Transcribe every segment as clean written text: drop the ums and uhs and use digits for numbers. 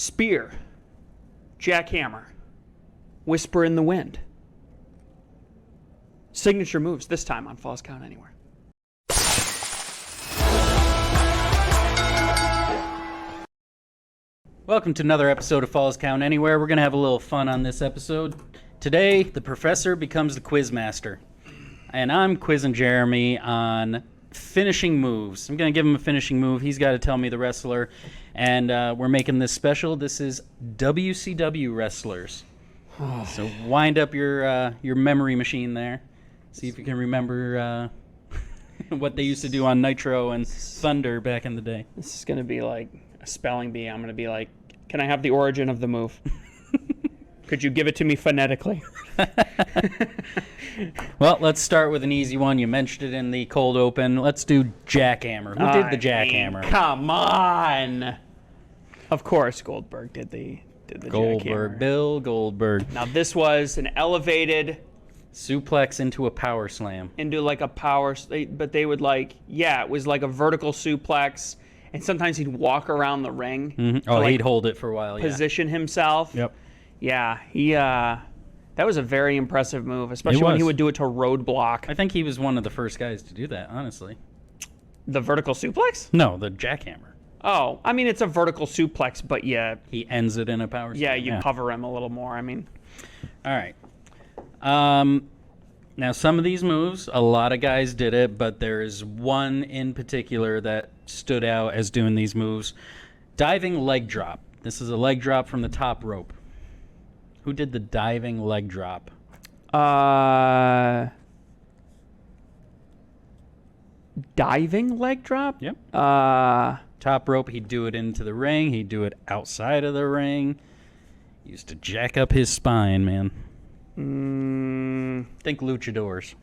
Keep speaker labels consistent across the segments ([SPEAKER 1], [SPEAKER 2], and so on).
[SPEAKER 1] Spear, jackhammer, whisper in the wind. Signature moves this time on Falls Count Anywhere.
[SPEAKER 2] Welcome to another episode of Falls Count Anywhere. We're going to have a little fun on this episode. Today, the professor becomes the quiz master. And I'm quizzing Jeremy on finishing moves. I'm going to give him a finishing move. He's got to tell me the wrestler. And we're making this special. This is WCW wrestlers. So wind up your memory machine there. See if you can remember what they used to do on Nitro and Thunder back in the day.
[SPEAKER 1] This is going to be like a spelling bee. I'm going to be like, can I have the origin of the move? Could you give it to me phonetically?
[SPEAKER 2] Well, let's start with an easy one. You mentioned it in the cold open. Let's do jackhammer. Who did the jackhammer?
[SPEAKER 1] Come on. Of course, Goldberg did the
[SPEAKER 2] Goldberg.
[SPEAKER 1] jackhammer.
[SPEAKER 2] Bill Goldberg.
[SPEAKER 1] Now, this was an elevated
[SPEAKER 2] Suplex into a power slam.
[SPEAKER 1] into like a power, but they would it was like a vertical suplex, and sometimes he'd walk around the ring.
[SPEAKER 2] Mm-hmm. Oh, he'd hold it for a while,
[SPEAKER 1] position himself.
[SPEAKER 2] Yep.
[SPEAKER 1] Yeah, that was a very impressive move, especially when he would do it to Roadblock.
[SPEAKER 2] I think he was one of the first guys to do that, honestly.
[SPEAKER 1] The vertical suplex?
[SPEAKER 2] No, the jackhammer.
[SPEAKER 1] Oh, I mean, it's a vertical suplex, but
[SPEAKER 2] he ends it in a power slam.
[SPEAKER 1] Yeah, you cover him a little more. I mean,
[SPEAKER 2] all right. Now, some of these moves, a lot of guys did it, but there is one in particular that stood out as doing these moves. Diving leg drop. This is a leg drop from the top rope. Who did the diving leg drop?
[SPEAKER 1] Diving leg drop?
[SPEAKER 2] Yep. Top rope, he'd do it into the ring. He'd do it outside of the ring. He used to jack up his spine, man. Think luchadors.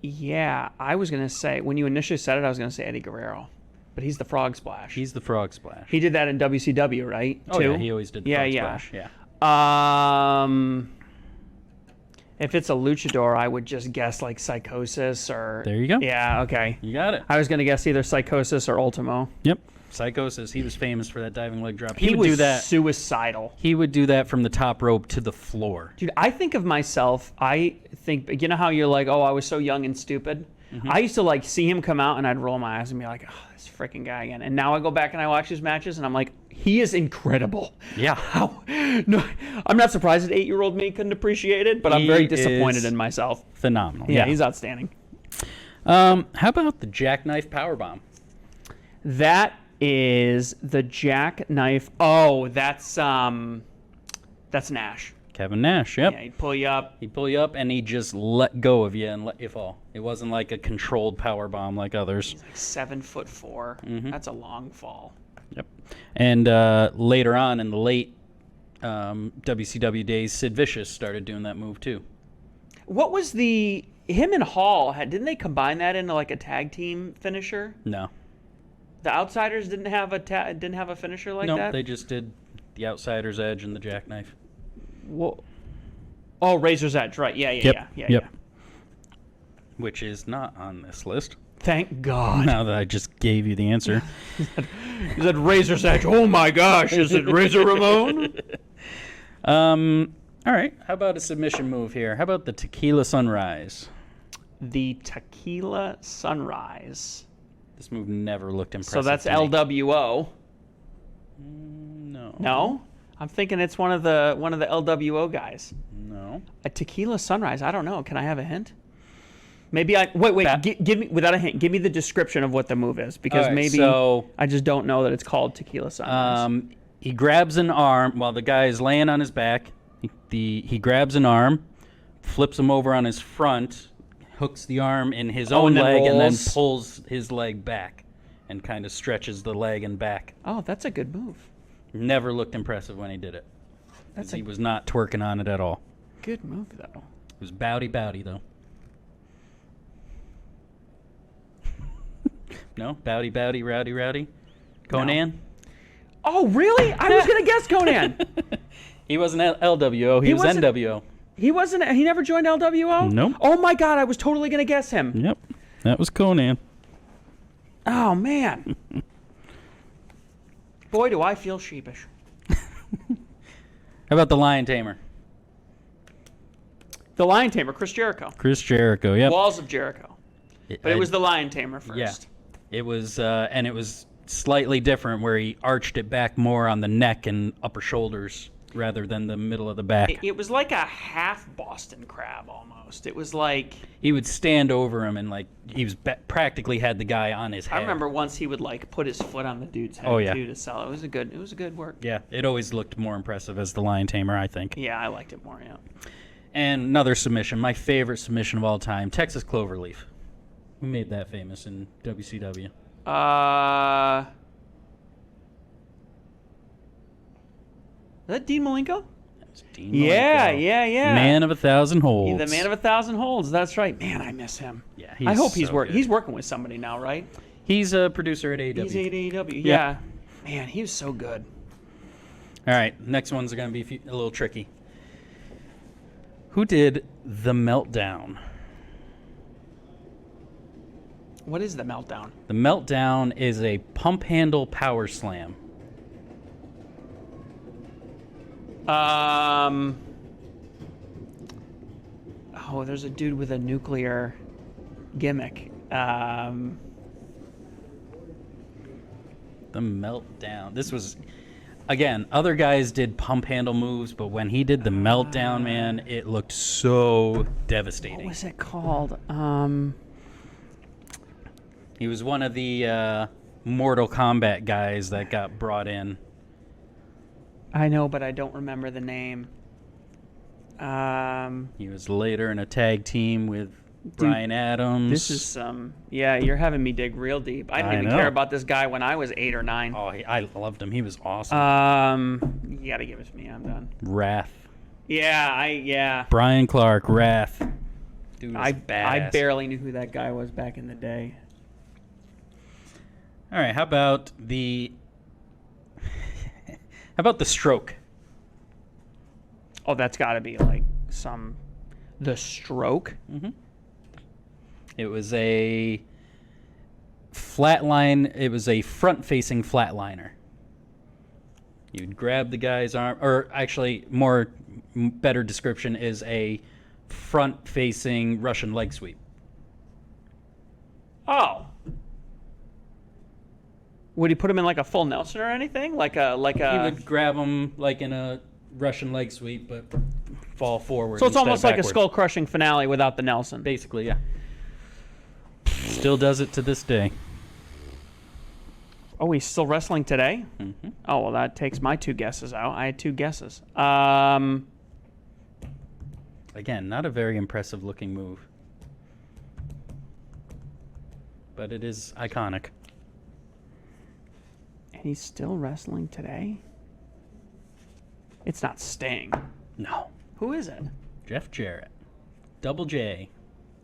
[SPEAKER 1] Yeah, I was going to say, when you initially said it, I was going to say Eddie Guerrero. But he's the frog splash.
[SPEAKER 2] He's the frog splash.
[SPEAKER 1] He did that in WCW, right?
[SPEAKER 2] Oh,
[SPEAKER 1] too?
[SPEAKER 2] yeah, he always did the frog splash. Yeah.
[SPEAKER 1] If it's a luchador, I would just guess like Psychosis or...
[SPEAKER 2] There you go.
[SPEAKER 1] Yeah, okay.
[SPEAKER 2] You got it.
[SPEAKER 1] I was going to guess either Psychosis or Ultimo.
[SPEAKER 2] Yep. Psychosis, he was famous for that diving leg drop.
[SPEAKER 1] He
[SPEAKER 2] would do
[SPEAKER 1] was
[SPEAKER 2] that.
[SPEAKER 1] Suicidal.
[SPEAKER 2] He would do that from the top rope to the floor.
[SPEAKER 1] Dude, I think of myself, you know how you're like, oh, I was so young and stupid? Mm-hmm. I used to see him come out and I'd roll my eyes and be like, oh, this freaking guy again. And now I go back and I watch his matches and I'm like, he is incredible.
[SPEAKER 2] Yeah.
[SPEAKER 1] No, I'm not surprised that 8-year-old me couldn't appreciate it, but I'm very disappointed in myself.
[SPEAKER 2] Phenomenal.
[SPEAKER 1] Yeah, he's outstanding.
[SPEAKER 2] How about the jackknife powerbomb?
[SPEAKER 1] That is the jackknife. Oh, that's Nash.
[SPEAKER 2] Kevin Nash, yep.
[SPEAKER 1] Yeah, he'd pull you up.
[SPEAKER 2] He'd pull you up and he'd just let go of you and let you fall. It wasn't like a controlled powerbomb like others.
[SPEAKER 1] He's like 7'4". Mm-hmm. That's a long fall.
[SPEAKER 2] Yep. And later on in the late WCW days, Sid Vicious started doing that move too.
[SPEAKER 1] What was him and Hall, didn't they combine that into like a tag team finisher?
[SPEAKER 2] No.
[SPEAKER 1] The Outsiders didn't have a finisher like that?
[SPEAKER 2] No, they just did the Outsider's Edge and the jackknife.
[SPEAKER 1] Well, oh, Razor's Edge, right. Yeah.
[SPEAKER 2] Yep. Which is not on this list.
[SPEAKER 1] Thank God.
[SPEAKER 2] Now that I just gave you the answer.
[SPEAKER 1] You said Razor's Edge. Oh my gosh, is it Razor Ramon?
[SPEAKER 2] All right. How about a submission move here? How about the Tequila Sunrise?
[SPEAKER 1] The Tequila Sunrise.
[SPEAKER 2] This move never looked impressive.
[SPEAKER 1] So that's LWO.
[SPEAKER 2] No.
[SPEAKER 1] No? I'm thinking it's one of the LWO guys.
[SPEAKER 2] No.
[SPEAKER 1] A Tequila Sunrise. I don't know. Can I have a hint? Maybe give me without a hint. Give me the description of what the move is, because I just don't know that it's called Tequila Sunrise.
[SPEAKER 2] He grabs an arm while the guy is laying on his back. He grabs an arm, flips him over on his front, hooks the arm in his own leg, and then pulls his leg back, and kind of stretches the leg and back.
[SPEAKER 1] Oh, that's a good move.
[SPEAKER 2] Never looked impressive when he did it. He was not twerking on it at all.
[SPEAKER 1] Good move, though.
[SPEAKER 2] It was bowdy, though. No? Bowdy, rowdy. Conan?
[SPEAKER 1] No. Oh, really? I was going to guess Conan.
[SPEAKER 2] He wasn't LWO. He was NWO.
[SPEAKER 1] He never joined LWO?
[SPEAKER 2] Nope.
[SPEAKER 1] Oh, my God. I was totally going to guess him.
[SPEAKER 2] Yep. That was Conan.
[SPEAKER 1] Oh, man. Boy, do I feel sheepish.
[SPEAKER 2] How about the Lion Tamer?
[SPEAKER 1] The Lion Tamer, Chris Jericho.
[SPEAKER 2] Chris Jericho, yep.
[SPEAKER 1] Walls of Jericho. But it was the Lion Tamer first.
[SPEAKER 2] Yeah. It was, and it was slightly different where he arched it back more on the neck and upper shoulders rather than the middle of the back.
[SPEAKER 1] It was like a half Boston Crab almost. It was like...
[SPEAKER 2] He would stand over him and like he was practically had the guy on his head.
[SPEAKER 1] I remember once he would like put his foot on the dude's head too to sell it. It was a good work.
[SPEAKER 2] Yeah, it always looked more impressive as the Lion Tamer, I think.
[SPEAKER 1] Yeah, I liked it more, yeah.
[SPEAKER 2] And another submission, my favorite submission of all time, Texas Cloverleaf. Who made that famous in WCW?
[SPEAKER 1] Is that Dean Malenko?
[SPEAKER 2] That's Dean
[SPEAKER 1] Yeah.
[SPEAKER 2] Malenko. Man of 1,000 holds.
[SPEAKER 1] The man of 1,000 holds. That's right. Man, I miss him.
[SPEAKER 2] Yeah,
[SPEAKER 1] I hope he's
[SPEAKER 2] so
[SPEAKER 1] working.
[SPEAKER 2] good.
[SPEAKER 1] He's working with somebody now, right?
[SPEAKER 2] He's a producer at AEW.
[SPEAKER 1] He's at AEW. Yeah. Man, he was so good.
[SPEAKER 2] All right, next ones are going to be a little tricky. Who did The Meltdown?
[SPEAKER 1] What is the Meltdown?
[SPEAKER 2] The Meltdown is a pump handle power slam.
[SPEAKER 1] Oh, there's a dude with a nuclear gimmick.
[SPEAKER 2] The Meltdown. This was, again, other guys did pump handle moves, but when he did the Meltdown, man, it looked so devastating.
[SPEAKER 1] What was it called?
[SPEAKER 2] He was one of the Mortal Kombat guys that got brought in.
[SPEAKER 1] I know, but I don't remember the name.
[SPEAKER 2] He was later in a tag team with Bryan Adams.
[SPEAKER 1] This is some... Yeah, you're having me dig real deep. I didn't even care about this guy when I was 8 or 9.
[SPEAKER 2] Oh, I loved him. He was awesome.
[SPEAKER 1] You got to give it to me. I'm done.
[SPEAKER 2] Wrath.
[SPEAKER 1] Yeah.
[SPEAKER 2] Brian Clark, Wrath. Dude was
[SPEAKER 1] I
[SPEAKER 2] badass.
[SPEAKER 1] barely knew who that guy was back in the day.
[SPEAKER 2] All right, how about the stroke?
[SPEAKER 1] Oh, that's got to be like the stroke.
[SPEAKER 2] Mm-hmm. It was a flatline. It was a front-facing flatliner. You'd grab the guy's arm, or actually, better description is a front-facing Russian leg sweep.
[SPEAKER 1] Oh. Would he put him in like a full Nelson or anything? He
[SPEAKER 2] would grab him like in a Russian leg sweep, but fall forward.
[SPEAKER 1] So it's almost like a
[SPEAKER 2] backward.
[SPEAKER 1] skull-crushing finale without the Nelson.
[SPEAKER 2] Basically, yeah. Still does it to this day.
[SPEAKER 1] Oh, he's still wrestling today?
[SPEAKER 2] Mm-hmm.
[SPEAKER 1] Oh, well, that takes my 2 guesses out. I had 2 guesses.
[SPEAKER 2] Again, not a very impressive looking move. But it is iconic.
[SPEAKER 1] And he's still wrestling today? It's not Sting.
[SPEAKER 2] No.
[SPEAKER 1] Who is it?
[SPEAKER 2] Jeff Jarrett. Double J.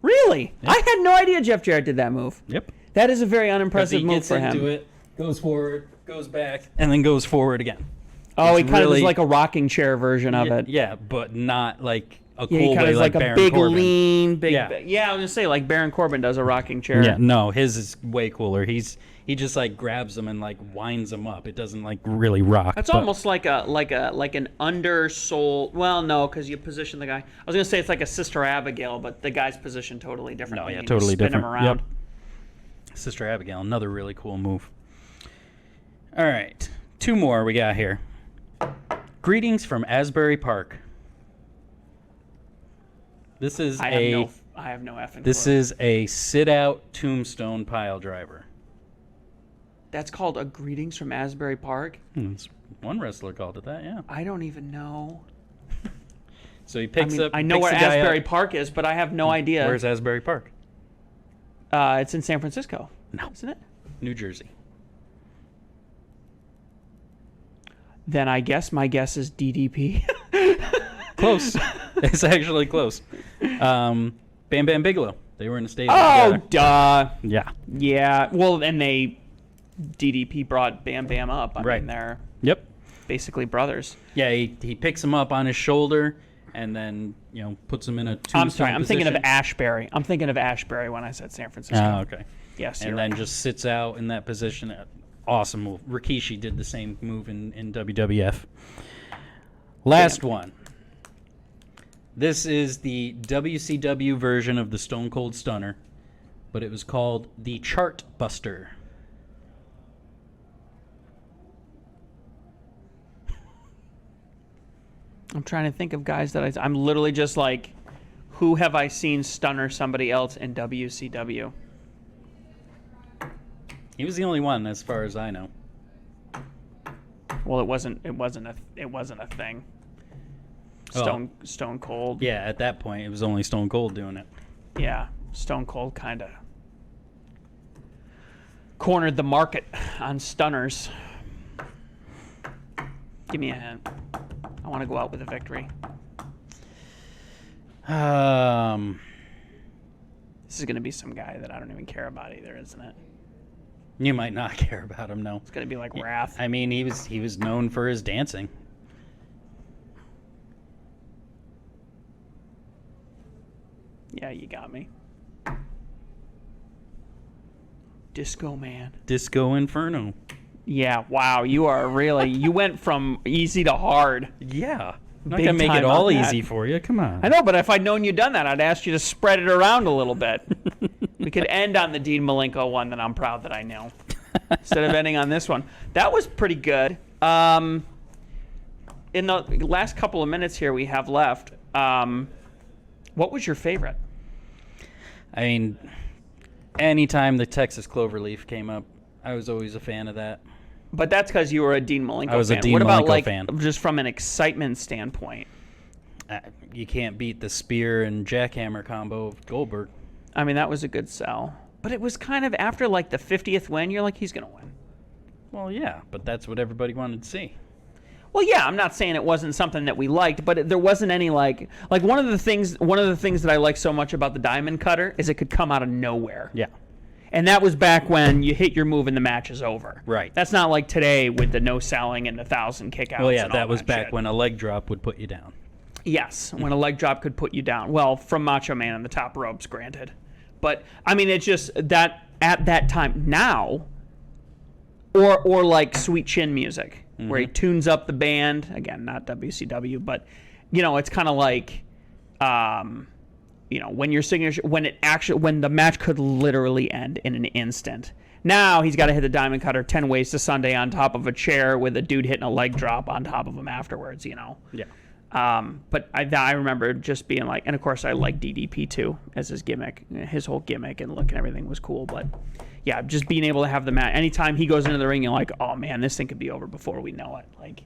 [SPEAKER 1] Really?
[SPEAKER 2] Yep.
[SPEAKER 1] I had no idea Jeff Jarrett did that move.
[SPEAKER 2] Yep.
[SPEAKER 1] That is a very unimpressive
[SPEAKER 2] He
[SPEAKER 1] move
[SPEAKER 2] gets
[SPEAKER 1] for
[SPEAKER 2] into
[SPEAKER 1] him.
[SPEAKER 2] it, goes forward, goes back, and then goes forward again.
[SPEAKER 1] Oh,
[SPEAKER 2] It's
[SPEAKER 1] he kind of
[SPEAKER 2] really-
[SPEAKER 1] does like a rocking chair version of it.
[SPEAKER 2] Yeah, but not like a
[SPEAKER 1] Yeah, he
[SPEAKER 2] cool
[SPEAKER 1] kind
[SPEAKER 2] way
[SPEAKER 1] of
[SPEAKER 2] like
[SPEAKER 1] like a
[SPEAKER 2] Baron
[SPEAKER 1] big,
[SPEAKER 2] Corbin.
[SPEAKER 1] lean, big.
[SPEAKER 2] Yeah.
[SPEAKER 1] Yeah, I was gonna say like Baron Corbin does a rocking chair.
[SPEAKER 2] Yeah, no, his is way cooler. He just like grabs them and like winds them up. It doesn't like really rock.
[SPEAKER 1] That's
[SPEAKER 2] but-
[SPEAKER 1] almost like an undersold. Well, no, because you position the guy. I was gonna say it's like a Sister Abigail, but the guy's positioned totally different.
[SPEAKER 2] No, yeah,
[SPEAKER 1] You
[SPEAKER 2] totally
[SPEAKER 1] spin
[SPEAKER 2] different.
[SPEAKER 1] him around.
[SPEAKER 2] Yep. Sister Abigail, another really cool move. All right, 2 more we got here. Greetings from Asbury Park. This is
[SPEAKER 1] I have no effing.
[SPEAKER 2] This
[SPEAKER 1] clue.
[SPEAKER 2] is a sit-out tombstone pile driver.
[SPEAKER 1] That's called a greetings from Asbury Park.
[SPEAKER 2] One wrestler called it that. Yeah.
[SPEAKER 1] I don't even know.
[SPEAKER 2] So he picks up.
[SPEAKER 1] I know
[SPEAKER 2] picks
[SPEAKER 1] where
[SPEAKER 2] the guy
[SPEAKER 1] Asbury
[SPEAKER 2] up.
[SPEAKER 1] Park is, but I have no idea.
[SPEAKER 2] Where's Asbury Park?
[SPEAKER 1] It's in San Francisco.
[SPEAKER 2] No,
[SPEAKER 1] Isn't it?
[SPEAKER 2] New Jersey.
[SPEAKER 1] Then I guess my guess is DDP.
[SPEAKER 2] Close. It's actually close. Bam Bam Bigelow. They were in a stadium
[SPEAKER 1] Oh,
[SPEAKER 2] together.
[SPEAKER 1] duh.
[SPEAKER 2] Yeah.
[SPEAKER 1] Yeah. Well, and DDP brought Bam Bam up. I
[SPEAKER 2] Right.
[SPEAKER 1] mean, they're
[SPEAKER 2] Yep.
[SPEAKER 1] basically brothers.
[SPEAKER 2] Yeah, he picks him up on his shoulder and then, puts him in a tombstone
[SPEAKER 1] I'm sorry. I'm thinking of
[SPEAKER 2] position.
[SPEAKER 1] Ashbury. I'm thinking of Ashbury when I said San Francisco.
[SPEAKER 2] Oh, okay.
[SPEAKER 1] Yes.
[SPEAKER 2] And
[SPEAKER 1] you're
[SPEAKER 2] then
[SPEAKER 1] right.
[SPEAKER 2] just sits out in that position. awesome move. Rikishi did the same move in WWF. Last one. This is the WCW version of the Stone Cold Stunner, but it was called the Chart Buster.
[SPEAKER 1] I'm trying to think of guys that I'm literally just like, who have I seen stunner somebody else in WCW?
[SPEAKER 2] He was the only one, as far as I know.
[SPEAKER 1] Well, it wasn't a thing. Stone Cold.
[SPEAKER 2] Yeah, at that point, it was only Stone Cold doing it.
[SPEAKER 1] Yeah, Stone Cold kind of cornered the market on stunners. Give me a hint. I want to go out with a victory. This is going to be some guy that I don't even care about either, isn't it?
[SPEAKER 2] You might not care about him, no.
[SPEAKER 1] It's going to be like Wrath.
[SPEAKER 2] I mean, he was known for his dancing.
[SPEAKER 1] Yeah, you got me. Disco Man.
[SPEAKER 2] Disco Inferno.
[SPEAKER 1] Yeah, wow, you went from easy to hard.
[SPEAKER 2] Yeah. I'm not
[SPEAKER 1] Big
[SPEAKER 2] going to make it
[SPEAKER 1] time
[SPEAKER 2] all
[SPEAKER 1] on that.
[SPEAKER 2] easy for you. Come on.
[SPEAKER 1] I know, but if I'd known you'd done that, I'd asked you to spread it around a little bit. We could end on the Dean Malenko one that I'm proud that I know, instead of ending on this one. That was pretty good. In the last couple of minutes here we have left, what was your favorite?
[SPEAKER 2] I mean, anytime the Texas Cloverleaf came up, I was always a fan of that.
[SPEAKER 1] But that's because you were a Dean Malenko fan.
[SPEAKER 2] I was a Dean
[SPEAKER 1] What about,
[SPEAKER 2] Malenko
[SPEAKER 1] like,
[SPEAKER 2] fan.
[SPEAKER 1] just from an excitement standpoint?
[SPEAKER 2] You can't beat the spear and jackhammer combo of Goldberg.
[SPEAKER 1] I mean, that was a good sell. But it was kind of after, like, the 50th win, you're like, he's going to win.
[SPEAKER 2] Well, yeah, but that's what everybody wanted to see.
[SPEAKER 1] Well, yeah, I'm not saying it wasn't something that we liked, but there wasn't any, like one of the things that I like so much about the Diamond Cutter is it could come out of nowhere.
[SPEAKER 2] Yeah.
[SPEAKER 1] And that was back when you hit your move and the match is over.
[SPEAKER 2] Right.
[SPEAKER 1] That's not like today with the no selling and the 1,000 kickouts.
[SPEAKER 2] Well, yeah,
[SPEAKER 1] and all
[SPEAKER 2] that was back
[SPEAKER 1] shit.
[SPEAKER 2] when a leg drop would put you down.
[SPEAKER 1] Yes, when a leg drop could put you down. Well, from Macho Man on the top ropes, granted. But, I mean, it's just that at that time now, or like Sweet Chin music, where he tunes up the band. Again, not WCW, but, it's kind of like, when your signature, when the match could literally end in an instant. Now he's got to hit the Diamond Cutter 10 ways to Sunday on top of a chair with a dude hitting a leg drop on top of him afterwards,
[SPEAKER 2] Yeah.
[SPEAKER 1] But I remember just being like, and of course I like DDP too as his gimmick. His whole gimmick and look and everything was cool. But yeah, just being able to have the match. Anytime he goes into the ring, you're like, oh man, this thing could be over before we know it. Like,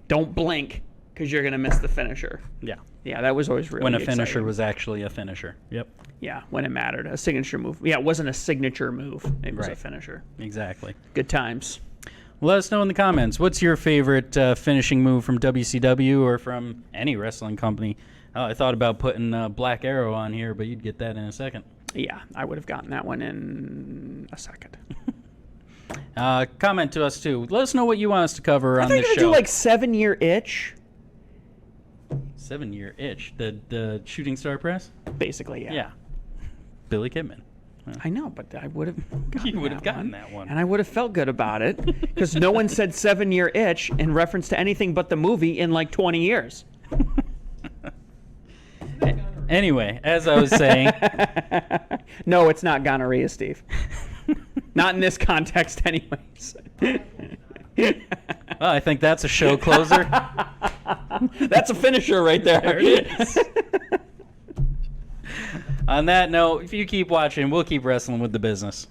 [SPEAKER 1] don't blink because you're going to miss the finisher.
[SPEAKER 2] Yeah.
[SPEAKER 1] Yeah, that was always really
[SPEAKER 2] When a finisher
[SPEAKER 1] exciting.
[SPEAKER 2] was actually a finisher. Yep.
[SPEAKER 1] Yeah, when it mattered. A signature move. Yeah, it wasn't a signature move. It was a
[SPEAKER 2] Right.
[SPEAKER 1] finisher.
[SPEAKER 2] Exactly.
[SPEAKER 1] Good times.
[SPEAKER 2] Let us know in the comments. What's your favorite finishing move from WCW or from any wrestling company? Oh, I thought about putting Black Arrow on here, but you'd get that in a second.
[SPEAKER 1] Yeah, I would have gotten that one in a second.
[SPEAKER 2] Comment to us, too. Let us know what you want us to cover on
[SPEAKER 1] I
[SPEAKER 2] this
[SPEAKER 1] think
[SPEAKER 2] show.
[SPEAKER 1] do like 7-year itch.
[SPEAKER 2] 7-year itch. The shooting star press?
[SPEAKER 1] Basically, yeah.
[SPEAKER 2] Yeah. Billy Kidman.
[SPEAKER 1] I know, but I would have
[SPEAKER 2] You would have gotten that one.
[SPEAKER 1] And I would have felt good about it because no one said 7-year itch in reference to anything but the movie in like 20 years.
[SPEAKER 2] Anyway, as I was saying,
[SPEAKER 1] No, it's not gonorrhea, Steve. Not in this context, anyways.
[SPEAKER 2] well, I think that's a show closer.
[SPEAKER 1] That's a finisher right there.
[SPEAKER 2] There it is. On that note, if you keep watching, we'll keep wrestling with the business.